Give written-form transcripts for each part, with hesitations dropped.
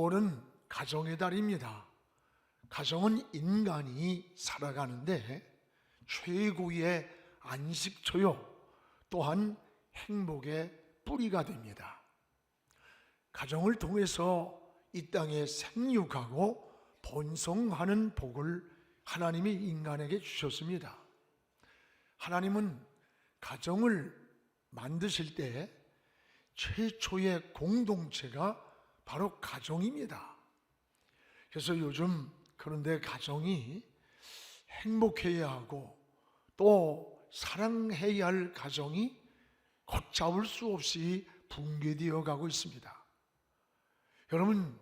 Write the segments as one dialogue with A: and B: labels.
A: 6월은 가정의 달입니다. 가정은 인간이 살아가는데 최고의 안식처요, 또한 행복의 뿌리가 됩니다. 가정을 통해서 이 땅에 생육하고 번성하는 복을 하나님이 인간에게 주셨습니다. 하나님은 가정을 만드실 때 최초의 공동체가 바로 가정입니다. 그래서 요즘 그런데 가정이 행복해야 하고 또 사랑해야 할 가정이 걷잡을 수 없이 붕괴되어 가고 있습니다. 여러분,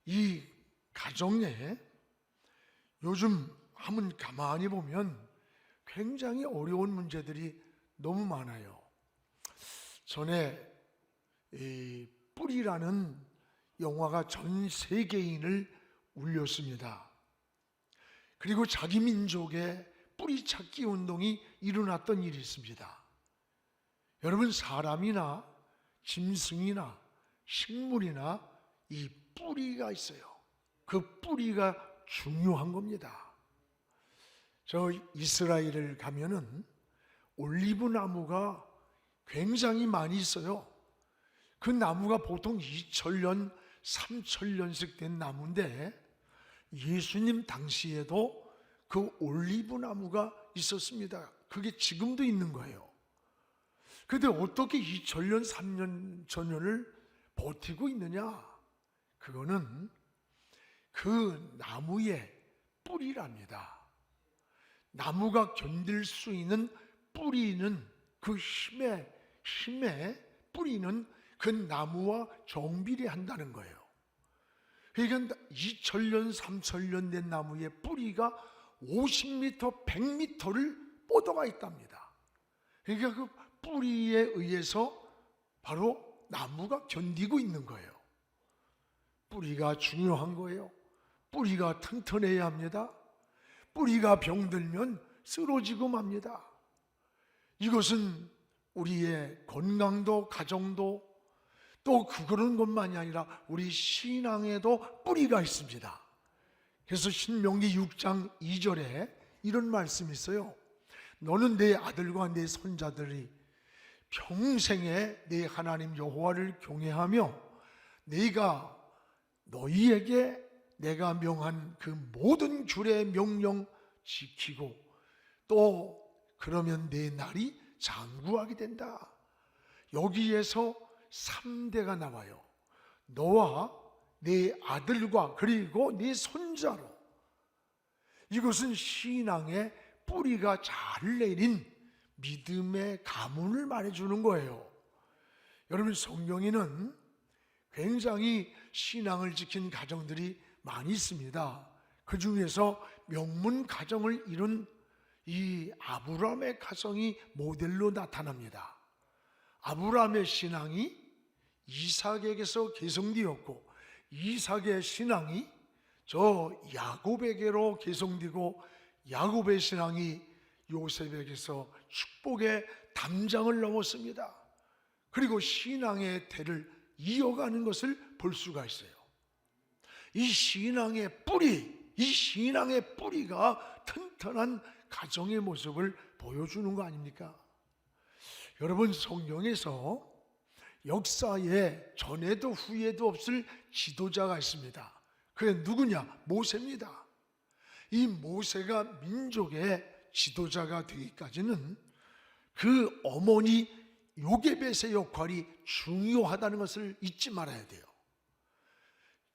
A: 이 가정에 요즘 한번 가만히 보면 굉장히 어려운 문제들이 너무 많아요. 전에 이 뿌리라는 영화가 전 세계인을 울렸습니다. 그리고 자기 민족의 뿌리 찾기 운동이 일어났던 일이 있습니다. 여러분, 사람이나 짐승이나 식물이나 이 뿌리가 있어요. 그 뿌리가 중요한 겁니다. 저 이스라엘을 가면은 올리브 나무가 굉장히 많이 있어요. 그 나무가 보통 2000년, 3000년씩 된 나무인데 예수님 당시에도 그 올리브 나무가 있었습니다. 그게 지금도 있는 거예요. 그런데 어떻게 2000년, 3년 전년을 버티고 있느냐? 그거는 그 나무의 뿌리랍니다. 나무가 견딜 수 있는 뿌리는, 그 힘의 뿌리는 그 나무와 정비례한다는 거예요. 그러니까 2000년, 3000년 된 나무의 뿌리가 50m, 100m를 뻗어가 있답니다. 그러니까 그 뿌리에 의해서 바로 나무가 견디고 있는 거예요. 뿌리가 중요한 거예요. 뿌리가 튼튼해야 합니다. 뿌리가 병들면 쓰러지고 맙니다. 이것은 우리의 건강도, 가정도, 또 그런 것만이 아니라 우리 신앙에도 뿌리가 있습니다. 그래서 신명기 6장 2절에 이런 말씀이 있어요. 너는 내 아들과 내 손자들이 평생에 내 하나님 여호와를 경외하며 네가 너희에게 내가 명한 그 모든 규례 명령 지키고 또 그러면 내 날이 장구하게 된다. 여기에서 3대가 나와요. 너와 네 아들과 그리고 네 손자로. 이것은 신앙의 뿌리가 잘 내린 믿음의 가문을 말해주는 거예요. 여러분, 성경에는 굉장히 신앙을 지킨 가정들이 많이 있습니다. 그 중에서 명문 가정을 이룬 이 아브라함의 가정이 모델로 나타납니다. 아브라함의 신앙이 이삭에게서 계승되었고 이삭의 신앙이 저 야곱에게로 계승되고 야곱의 신앙이 요셉에게서 축복의 담장을 넘었습니다. 그리고 신앙의 대를 이어가는 것을 볼 수가 있어요. 이 신앙의 뿌리가 튼튼한 가정의 모습을 보여주는 거 아닙니까? 여러분, 성경에서 역사에 전에도 후에도 없을 지도자가 있습니다. 그게 누구냐? 모세입니다. 이 모세가 민족의 지도자가 되기까지는 그 어머니 요게벳의 역할이 중요하다는 것을 잊지 말아야 돼요.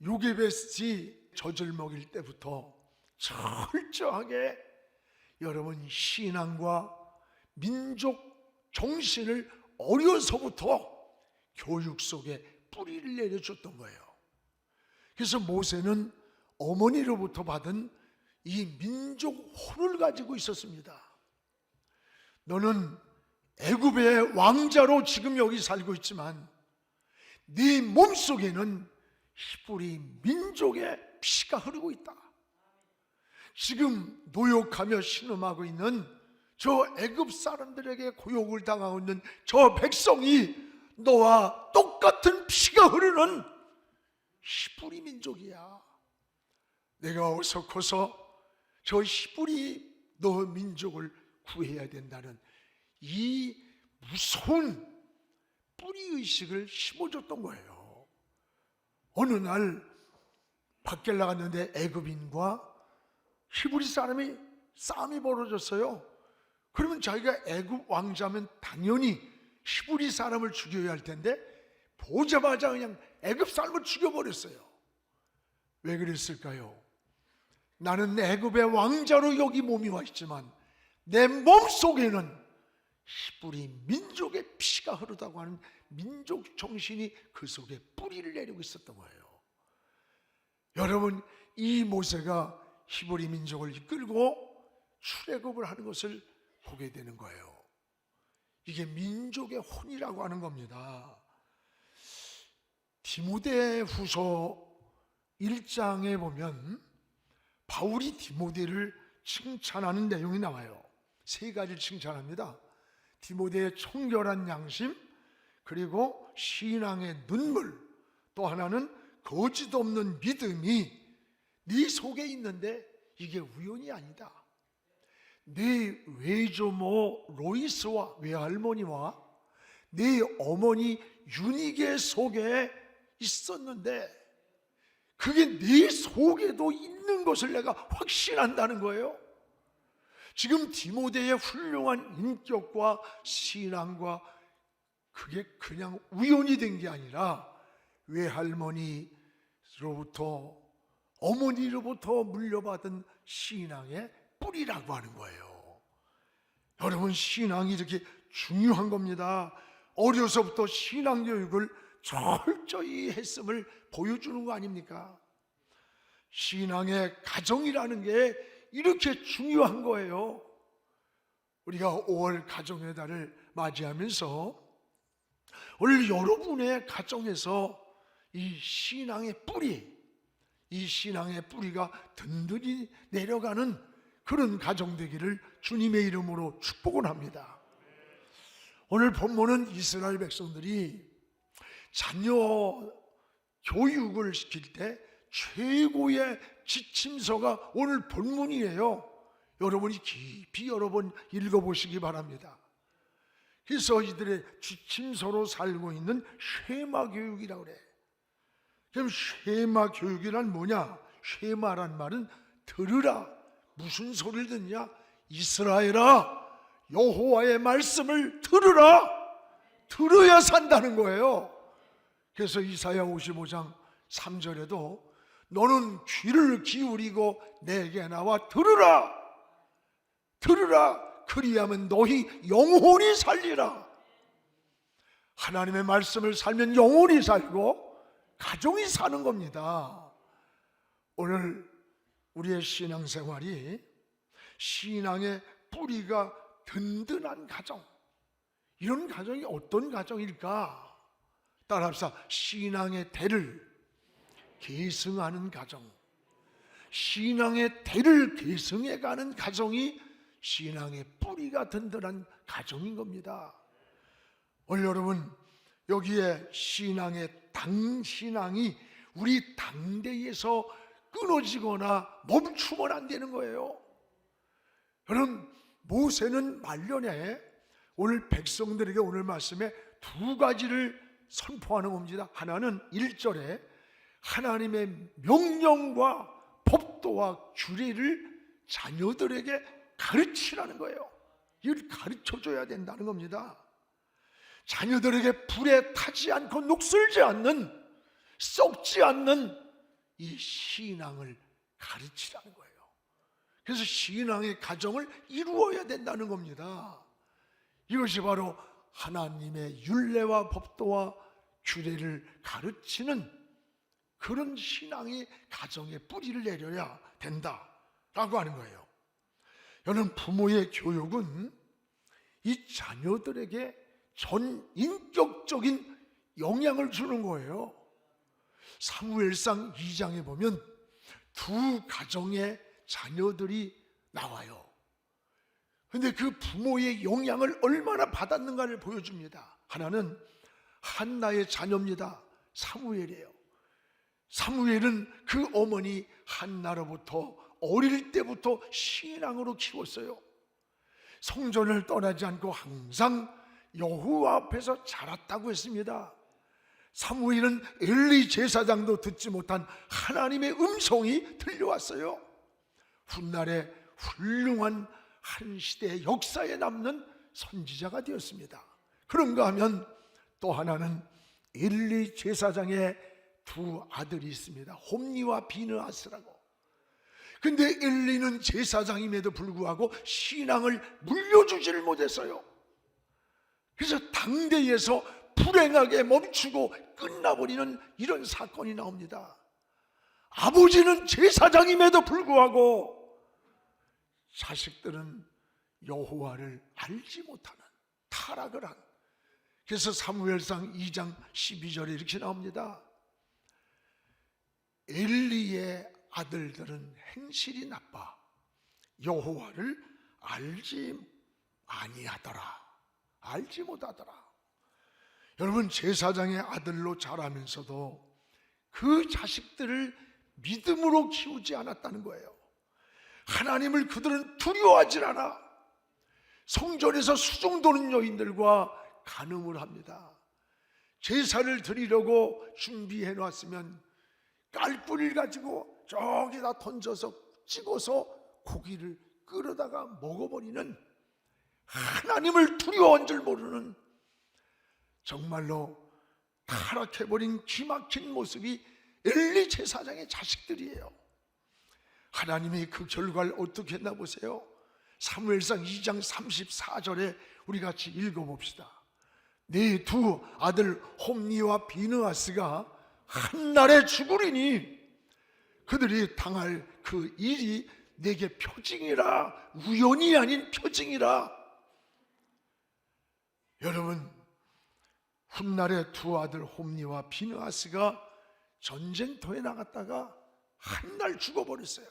A: 요게벳이 젖을 먹일 때부터 철저하게 여러분 신앙과 민족 정신을 어려서부터 교육 속에 뿌리를 내려줬던 거예요. 그래서 모세는 어머니로부터 받은 이 민족 혼을 가지고 있었습니다. 너는 애굽의 왕자로 지금 여기 살고 있지만 네 몸속에는 히브리 민족의 피가 흐르고 있다. 지금 노역하며 신음하고 있는 저 애굽 사람들에게 고욕을 당하고 있는 저 백성이 너와 똑같은 피가 흐르는 히브리 민족이야. 내가 어서 커서 저 히브리 너 민족을 구해야 된다는 이 무서운 뿌리의식을 심어줬던 거예요. 어느 날 밖에 나갔는데 애굽인과 히브리 사람이 싸움이 벌어졌어요. 그러면 자기가 애굽 왕자면 당연히 히브리 사람을 죽여야 할 텐데 보자마자 그냥 애굽 사람을 죽여버렸어요. 왜 그랬을까요? 나는 애굽의 왕자로 여기 몸이 와 있지만 내 몸속에는 히브리 민족의 피가 흐르다고 하는 민족 정신이 그 속에 뿌리를 내리고 있었던 거예요. 여러분, 이 모세가 히브리 민족을 이끌고 출애굽을 하는 것을 보게 되는 거예요. 이게 민족의 혼이라고 하는 겁니다. 디모데후서 1장에 보면 바울이 디모데를 칭찬하는 내용이 나와요. 세 가지를 칭찬합니다. 디모데의 청결한 양심, 그리고 신앙의 눈물, 또 하나는 거짓 없는 믿음이 네 속에 있는데 이게 우연이 아니다. 네 외조모 로이스와 외할머니와 네 어머니 유니게 속에 있었는데 그게 네 속에도 있는 것을 내가 확신한다는 거예요. 지금 디모데의 훌륭한 인격과 신앙과 그게 그냥 우연이 된 게 아니라 외할머니로부터 어머니로부터 물려받은 신앙의 뿌리라고 하는 거예요. 여러분, 신앙이 이렇게 중요한 겁니다. 어려서부터 신앙 교육을 철저히 했음을 보여주는 거 아닙니까? 신앙의 가정이라는 게 이렇게 중요한 거예요. 우리가 5월 가정의 달을 맞이하면서 오늘 여러분의 가정에서 이 신앙의 뿌리, 이 신앙의 뿌리가 든든히 내려가는 그런 가정 되기를 주님의 이름으로 축복을 합니다. 오늘 본문은 이스라엘 백성들이 자녀 교육을 시킬 때 최고의 지침서가 오늘 본문이에요. 여러분이 깊이 여러 번 읽어보시기 바랍니다. 그래서 이들의 지침서로 살고 있는 쉐마 교육이라고 그래. 그럼 쉐마 교육이란 뭐냐? 쉐마란 말은 들으라. 무슨 소리를 듣냐? 이스라엘아, 여호와의 말씀을 들으라. 들어야 산다는 거예요. 그래서 이사야 55장 3절에도 너는 귀를 기울이고 내게 나와 들으라. 들으라. 그리하면 너희 영혼이 살리라. 하나님의 말씀을 살면 영혼이 살고 가정이 사는 겁니다. 오늘 우리의 신앙생활이 신앙의 뿌리가 든든한 가정, 이런 가정이 어떤 가정일까? 따라합시다. 신앙의 대를 계승하는 가정, 신앙의 대를 계승해가는 가정이 신앙의 뿌리가 든든한 가정인 겁니다. 오늘 여러분, 여기에 신앙의 당신앙이 우리 당대에서 끊어지거나 멈추면 안 되는 거예요. 여러분, 모세는 말년에 오늘 백성들에게 오늘 말씀에 두 가지를 선포하는 겁니다. 하나는 1절에 하나님의 명령과 법도와 규례를 자녀들에게 가르치라는 거예요. 이걸 가르쳐줘야 된다는 겁니다. 자녀들에게 불에 타지 않고 녹슬지 않는, 썩지 않는 이 신앙을 가르치라는 거예요. 그래서 신앙의 가정을 이루어야 된다는 겁니다. 이것이 바로 하나님의 율례와 법도와 규례를 가르치는 그런 신앙이 가정에 뿌리를 내려야 된다라고 하는 거예요. 여러분, 부모의 교육은 이 자녀들에게 전 인격적인 영향을 주는 거예요. 사무엘상 2장에 보면 두 가정의 자녀들이 나와요. 그런데 그 부모의 영향을 얼마나 받았는가를 보여줍니다. 하나는 한나의 자녀입니다. 사무엘이에요. 사무엘은 그 어머니 한나로부터 어릴 때부터 신앙으로 키웠어요. 성전을 떠나지 않고 항상 여호와 앞에서 자랐다고 했습니다. 사무엘은 엘리 제사장도 듣지 못한 하나님의 음성이 들려왔어요. 훗날에 훌륭한 한 시대의 역사에 남는 선지자가 되었습니다. 그런가 하면 또 하나는 엘리 제사장의 두 아들이 있습니다. 홈니와 비느하스라고. 근데 엘리는 제사장임에도 불구하고 신앙을 물려주지를 못했어요. 그래서 당대에서 불행하게 멈추고 끝나버리는 이런 사건이 나옵니다. 아버지는 제사장임에도 불구하고 자식들은 여호와를 알지 못하는 타락을 한. 그래서 사무엘상 2장 12절에 이렇게 나옵니다. 엘리의 아들들은 행실이 나빠 여호와를 알지 아니하더라. 알지 못하더라. 여러분, 제사장의 아들로 자라면서도 그 자식들을 믿음으로 키우지 않았다는 거예요. 하나님을 그들은 두려워하지 않아. 성전에서 수종도는 여인들과 간음을 합니다. 제사를 드리려고 준비해 놨으면 깔뿌리를 가지고 저기다 던져서 찍어서 고기를 끓여다가 먹어버리는, 하나님을 두려워한 줄 모르는 정말로 타락해버린 기막힌 모습이 엘리 제사장의 자식들이에요. 하나님이 그 결과를 어떻게 했나 보세요. 사무엘상 2장 34절에 우리 같이 읽어봅시다. 네 두 아들 홈니와 비느하스가 한날에 죽으리니 그들이 당할 그 일이 내게 표징이라, 우연이 아닌 표징이라. 여러분, 훗날에 두 아들 홈니와 비느하스가 전쟁터에 나갔다가 한날 죽어버렸어요.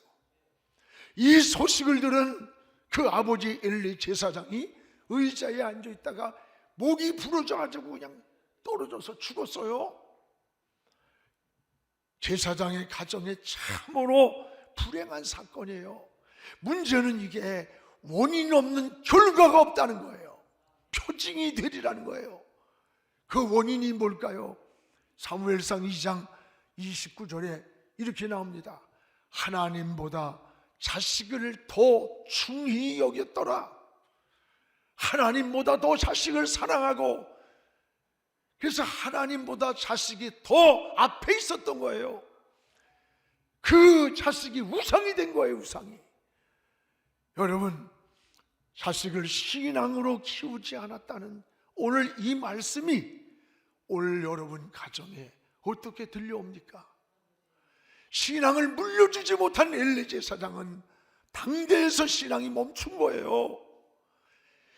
A: 이 소식을 들은 그 아버지 엘리 제사장이 의자에 앉아있다가 목이 부러져가지고 그냥 떨어져서 죽었어요. 제사장의 가정에 참으로 불행한 사건이에요. 문제는 이게 원인 없는 결과가 없다는 거예요. 표징이 되리라는 거예요. 그 원인이 뭘까요? 사무엘상 2장 29절에 이렇게 나옵니다. 하나님보다 자식을 더 중히 여겼더라. 하나님보다 더 자식을 사랑하고, 그래서 하나님보다 자식이 더 앞에 있었던 거예요. 그 자식이 우상이 된 거예요. 우상이. 여러분, 자식을 신앙으로 키우지 않았다는 오늘 이 말씀이 오늘 여러분 가정에 어떻게 들려옵니까? 신앙을 물려주지 못한 엘리 제사장은 당대에서 신앙이 멈춘 거예요.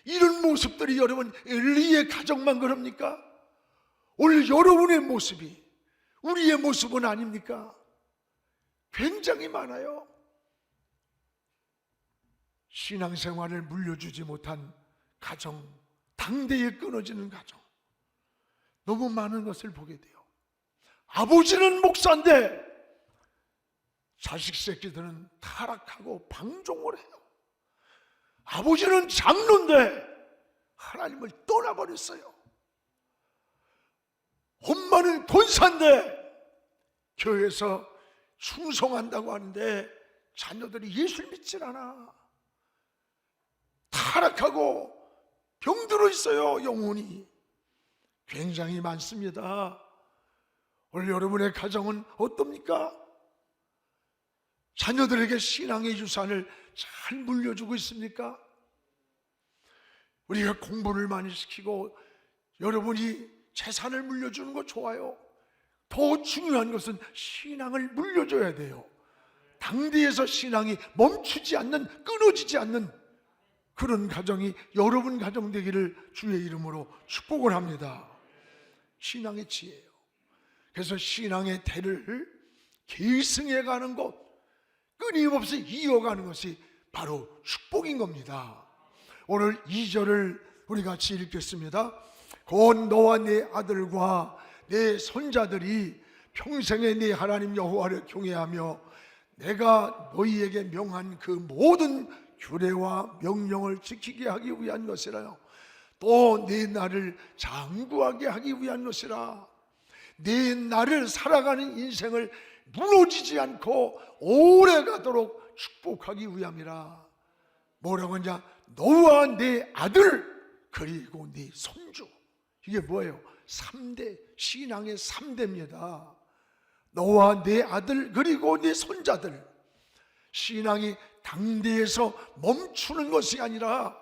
A: 이런 모습들이 여러분 엘리의 가정만 그럽니까? 오늘 여러분의 모습이 우리의 모습은 아닙니까? 굉장히 많아요. 신앙생활을 물려주지 못한 가정, 당대에 끊어지는 가정, 너무 많은 것을 보게 돼요. 아버지는 목사인데 자식 새끼들은 타락하고 방종을 해요. 아버지는 장로인데 하나님을 떠나버렸어요. 엄마는 돈사인데 교회에서 충성한다고 하는데 자녀들이 예수를 믿질 않아. 타락하고 병들어 있어요. 영혼이 굉장히 많습니다. 오늘 여러분의 가정은 어떻습니까? 자녀들에게 신앙의 유산을 잘 물려주고 있습니까? 우리가 공부를 많이 시키고 여러분이 재산을 물려주는 거 좋아요. 더 중요한 것은 신앙을 물려줘야 돼요. 당대에서 신앙이 멈추지 않는, 끊어지지 않는 그런 가정이 여러분 가정 되기를 주의 이름으로 축복을 합니다. 신앙의 지혜예요. 그래서 신앙의 대를 계승해 가는 것, 끊임없이 이어가는 것이 바로 축복인 겁니다. 오늘 2절을 우리 같이 읽겠습니다. 곧 너와 네 아들과 내 손자들이 평생에 네 하나님 여호와를 경외하며 내가 너희에게 명한 그 모든 규례와 명령을 지키게 하기 위한 것이라요. 또 내 날을 장구하게 하기 위한 것이라. 내 날을 살아가는 인생을 무너지지 않고 오래 가도록 축복하기 위함이라. 뭐라고 하냐? 너와 네 아들 그리고 네 손주. 이게 뭐예요? 3대, 신앙의 3대입니다. 너와 네 아들 그리고 네 손자들. 신앙이 당대에서 멈추는 것이 아니라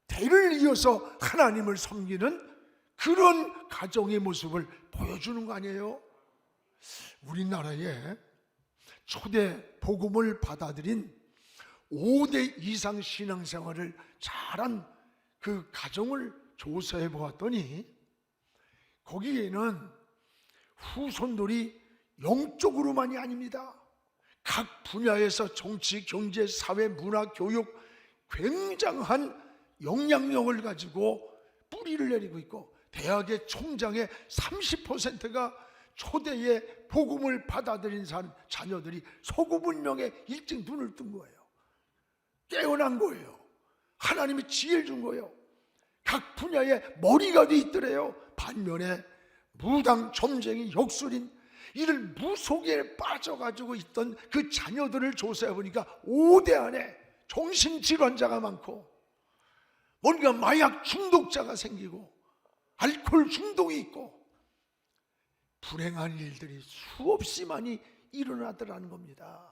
A: 대를 이어서 하나님을 섬기는 그런 가정의 모습을 보여주는 거 아니에요? 우리나라에 초대 복음을 받아들인 5대 이상 신앙생활을 잘한 그 가정을 조사해 보았더니 거기에는 후손들이 영적으로만이 아닙니다. 각 분야에서 정치, 경제, 사회, 문화, 교육 굉장한 영향력을 가지고 뿌리를 내리고 있고, 대학의 총장의 30%가 초대의 복음을 받아들인 자녀들이 소구문명에 일찍 눈을 뜬 거예요. 깨어난 거예요. 하나님이 지혜를 준 거예요. 각 분야에 머리가 돼 있더래요. 반면에 무당, 점쟁이, 역술인 이를 무속에 빠져가지고 있던 그 자녀들을 조사해 보니까 5대 안에 정신질환자가 많고, 뭔가 마약 중독자가 생기고, 알코올 중독이 있고, 불행한 일들이 수없이 많이 일어나더라는 겁니다.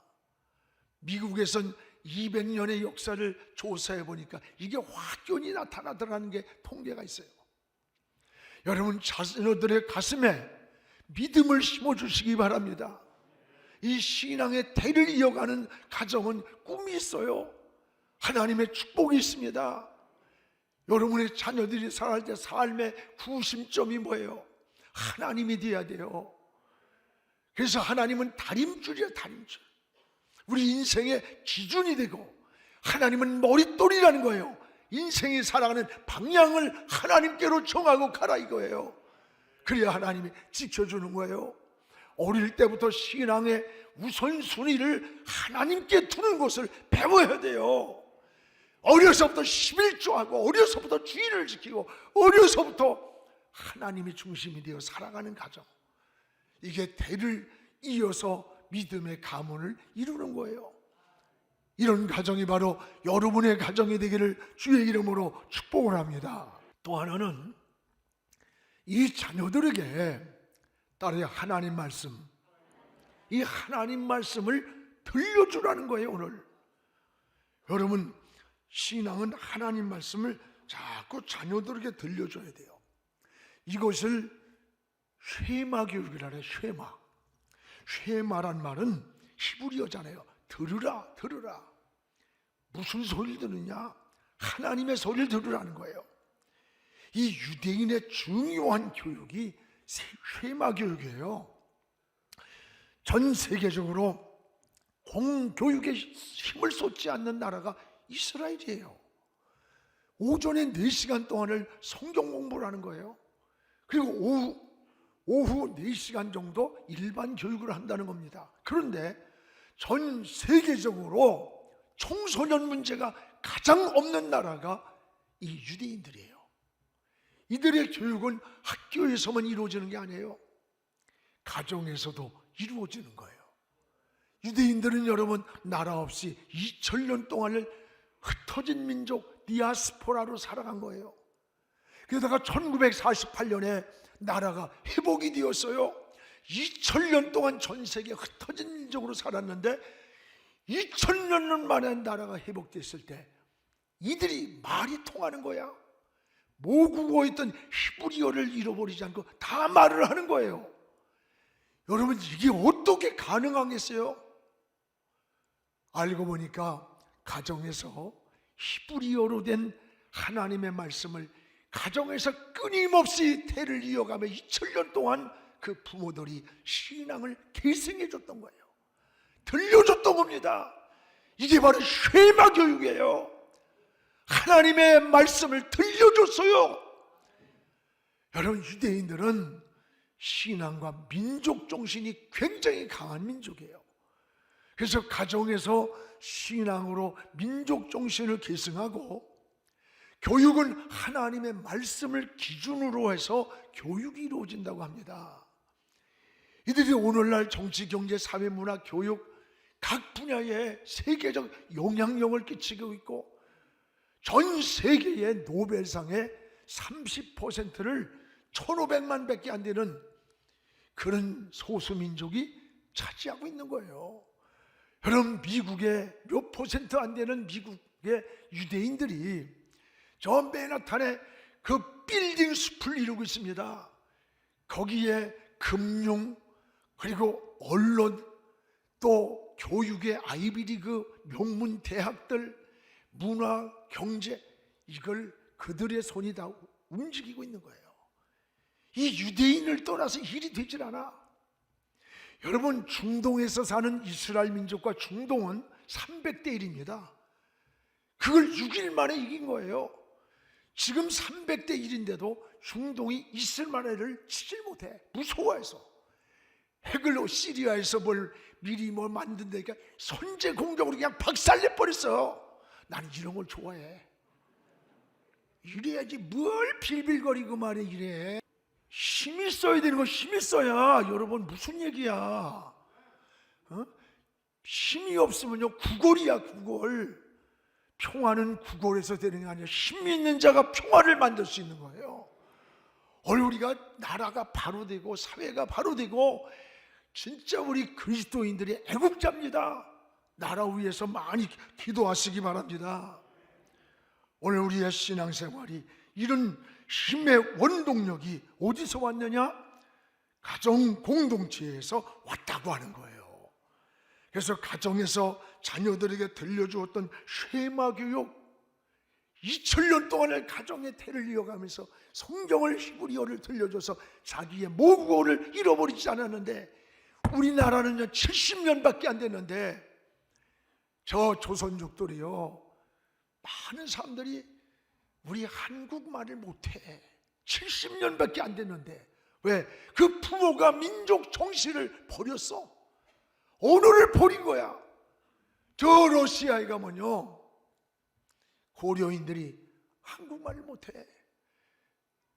A: 미국에선 200년의 역사를 조사해 보니까 이게 확연히 나타나더라는 게 통계가 있어요. 여러분, 자녀들의 가슴에 믿음을 심어주시기 바랍니다. 이 신앙의 대를 이어가는 가정은 꿈이 있어요. 하나님의 축복이 있습니다. 여러분의 자녀들이 살아갈 때 삶의 구심점이 뭐예요? 하나님이 되어야 돼요. 그래서 하나님은 다림줄이야, 다림줄. 우리 인생의 기준이 되고, 하나님은 머릿돌이라는 거예요. 인생이 살아가는 방향을 하나님께로 정하고 가라 이거예요. 그래야 하나님이 지켜주는 거예요. 어릴 때부터 신앙의 우선순위를 하나님께 두는 것을 배워야 돼요. 어려서부터 11조하고 어려서부터 주의를 지키고 어려서부터 하나님이 중심이 되어 살아가는 가정, 이게 대를 이어서 믿음의 가문을 이루는 거예요. 이런 가정이 바로 여러분의 가정이 되기를 주의 이름으로 축복을 합니다. 또 하나는 이 자녀들에게 따라야 하나님 말씀, 이 하나님 말씀을 들려주라는 거예요. 오늘 여러분, 신앙은 하나님 말씀을 자꾸 자녀들에게 들려줘야 돼요. 이것을 쉐마 교육이라 해요. 쉐마란 말은 히브리어잖아요. 들으라, 들으라. 무슨 소리를 들으냐? 하나님의 소리를 들으라는 거예요. 이 유대인의 중요한 교육이 쉐마 교육이에요. 전 세계적으로 공교육에 힘을 쏟지 않는 나라가 이스라엘이에요. 오전에 4시간 동안을 성경 공부를 하는 거예요. 그리고 오후 4시간 정도 일반 교육을 한다는 겁니다. 그런데 전 세계적으로 청소년 문제가 가장 없는 나라가 이 유대인들이에요. 이들의 교육은 학교에서만 이루어지는 게 아니에요. 가정에서도 이루어지는 거예요. 유대인들은 여러분, 나라 없이 2000년 동안을 흩어진 민족 디아스포라로 살아간 거예요. 그러다가 1948년에 나라가 회복이 되었어요. 2000년 동안 전 세계 흩어진 민족으로 살았는데 2000년 만에 나라가 회복됐을 때 이들이 말이 통하는 거야. 모국어였던 히브리어를 잃어버리지 않고 다 말을 하는 거예요. 여러분, 이게 어떻게 가능하겠어요? 알고 보니까 가정에서 히브리어로 된 하나님의 말씀을 가정에서 끊임없이 대를 이어가며 2000년 동안 그 부모들이 신앙을 계승해 줬던 거예요. 들려줬던 겁니다. 이게 바로 쉐마 교육이에요. 하나님의 말씀을 들려줬어요. 여러분, 유대인들은 신앙과 민족 정신이 굉장히 강한 민족이에요. 그래서 가정에서 신앙으로 민족 정신을 계승하고, 교육은 하나님의 말씀을 기준으로 해서 교육이 이루어진다고 합니다. 이들이 오늘날 정치, 경제, 사회, 문화, 교육 각 분야에 세계적 영향력을 끼치고 있고, 전 세계의 노벨상의 30%를 1,500만 밖에 안 되는 그런 소수민족이 차지하고 있는 거예요. 여러분, 미국의 몇 퍼센트 안 되는 미국의 유대인들이 저 맨하탄에 그 빌딩 숲을 이루고 있습니다. 거기에 금융, 그리고 언론, 또 교육의 아이비리그 명문 대학들, 문화, 경제, 이걸 그들의 손이 다 움직이고 있는 거예요. 이 유대인을 떠나서 일이 되질 않아. 여러분, 중동에서 사는 이스라엘 민족과 중동은 300대 1입니다. 그걸 6일 만에 이긴 거예요. 지금 300대 1인데도 중동이 이스라엘을 치질 못해. 무서워해서. 핵을 시리아에서 미리 만든다니까 선제 공격으로 그냥 박살내버렸어. 나는 이런 걸 좋아해. 이래야지 뭘 빌빌거리고 말해. 이래. 힘이 써야 되는 거 힘이 써야. 여러분, 무슨 얘기야? 힘이 없으면요 구걸이야, 구걸. 평화는 구걸에서 되는 게 아니라 힘 있는 자가 평화를 만들 수 있는 거예요. 우리가 나라가 바로 되고 사회가 바로 되고, 진짜 우리 그리스도인들이 애국자입니다. 나라 위해서 많이 기도하시기 바랍니다. 오늘 우리의 신앙생활이 이런 힘의 원동력이 어디서 왔느냐? 가정 공동체에서 왔다고 하는 거예요. 그래서 가정에서 자녀들에게 들려주었던 쉐마 교육, 2000년 동안을 가정의 태를 이어가면서 성경을, 히브리어를 들려줘서 자기의 모국어를 잃어버리지 않았는데, 우리나라는요 70년밖에 안 됐는데 저 조선족들이요, 많은 사람들이 우리 한국말을 못해. 70년밖에 안 됐는데. 왜? 그 부모가 민족 정신을 버렸어. 언어를 버린 거야. 저 러시아에 가면요 고려인들이 한국말을 못해.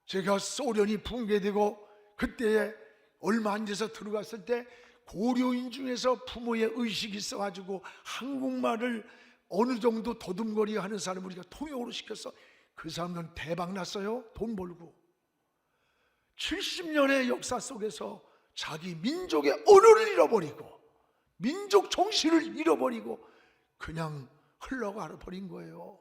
A: 제가 소련이 붕괴되고 그때에 얼마 안 돼서 들어갔을 때 고려인 중에서 부모의 의식이 있어가지고 한국말을 어느 정도 더듬거리 하는 사람을 우리가 통역으로 시켰어. 그 사람은 대박 났어요. 돈 벌고. 70년의 역사 속에서 자기 민족의 언어를 잃어버리고 민족 정신을 잃어버리고 그냥 흘러가 버린 거예요.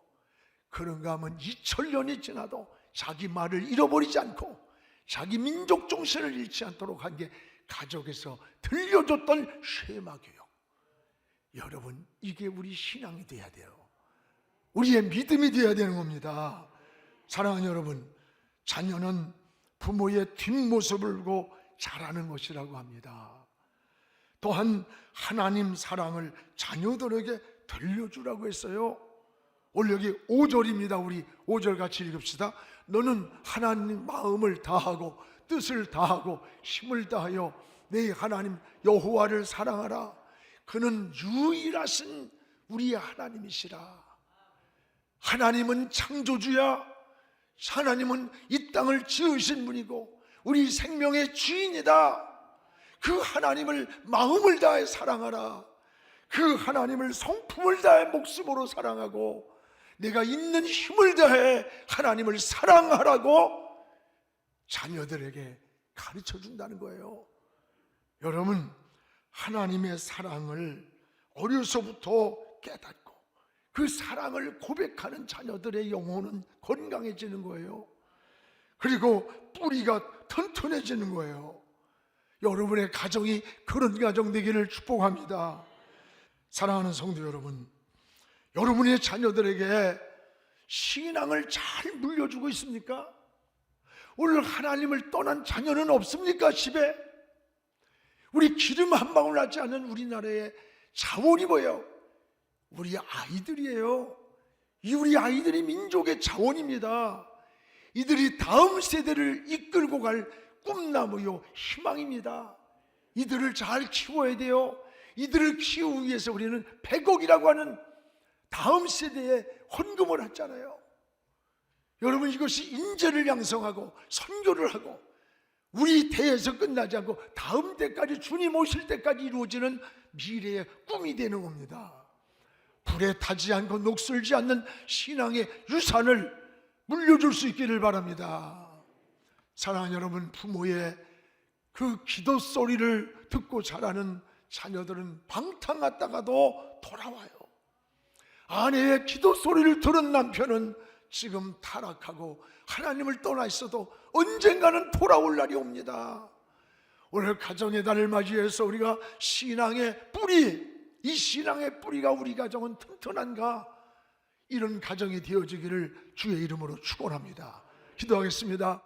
A: 그런가 하면 2000년이 지나도 자기 말을 잃어버리지 않고 자기 민족 정신을 잃지 않도록 한 게 가족에서 들려줬던 쉐마 교육. 여러분, 이게 우리 신앙이 돼야 돼요. 우리의 믿음이 돼야 되는 겁니다. 사랑하는 여러분, 자녀는 부모의 뒷모습을 보고 자라는 것이라고 합니다. 또한 하나님 사랑을 자녀들에게 들려주라고 했어요. 오늘 여기 5절입니다. 우리 5절 같이 읽읍시다. 너는 하나님 마음을 다하고 뜻을 다하고 힘을 다하여 네 하나님 여호와를 사랑하라. 그는 유일하신 우리의 하나님이시라. 하나님은 창조주야. 하나님은 이 땅을 지으신 분이고 우리 생명의 주인이다. 그 하나님을 마음을 다해 사랑하라. 그 하나님을 성품을 다해 목숨으로 사랑하고 내가 있는 힘을 다해 하나님을 사랑하라고 자녀들에게 가르쳐 준다는 거예요. 여러분, 하나님의 사랑을 어려서부터 깨닫고 그 사랑을 고백하는 자녀들의 영혼은 건강해지는 거예요. 그리고 뿌리가 튼튼해지는 거예요. 여러분의 가정이 그런 가정 되기를 축복합니다. 사랑하는 성도 여러분, 여러분의 자녀들에게 신앙을 잘 물려주고 있습니까? 오늘 하나님을 떠난 자녀는 없습니까? 집에 우리 기름 한 방울 나지 않은 우리나라의 자원이 뭐예요? 우리 아이들이에요. 이 우리 아이들이 민족의 자원입니다. 이들이 다음 세대를 이끌고 갈 꿈나무요 희망입니다. 이들을 잘 키워야 돼요. 이들을 키우기 위해서 우리는 100억이라고 하는 다음 세대에 헌금을 했잖아요. 여러분, 이것이 인재를 양성하고 선교를 하고 우리 대에서 끝나지 않고 다음 때까지, 주님 오실 때까지 이루어지는 미래의 꿈이 되는 겁니다. 불에 타지 않고 녹슬지 않는 신앙의 유산을 물려줄 수 있기를 바랍니다. 사랑하는 여러분, 부모의 그 기도 소리를 듣고 자라는 자녀들은 방탕 갔다가도 돌아와요. 아내의 기도 소리를 들은 남편은 지금 타락하고 하나님을 떠나 있어도 언젠가는 돌아올 날이 옵니다. 오늘 가정의 달을 맞이해서 우리가 신앙의 뿌리, 이 신앙의 뿌리가 우리 가정은 튼튼한가, 이런 가정이 되어지기를 주의 이름으로 축원합니다. 기도하겠습니다.